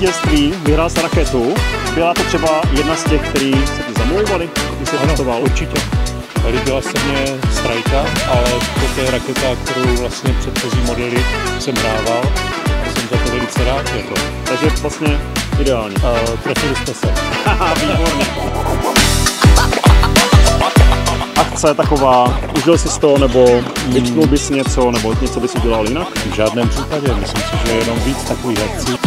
vítězství, vyhrál jsi raketu. Byla to třeba jedna z těch, který se ti zamlouvaly, když jsi testoval? Určitě. Líbila se mně Strajka, ale to je raketa, kterou vlastně předchozí modely jsem hrával a jsem za to velice rád. Jako. Takže vlastně ideální. Trefili jste se. Výborně. Akce taková, užil jsi to, nebo vyčknul bys něco, nebo něco bys udělal jinak? V žádném případě, myslím si, že jenom víc takových akcí.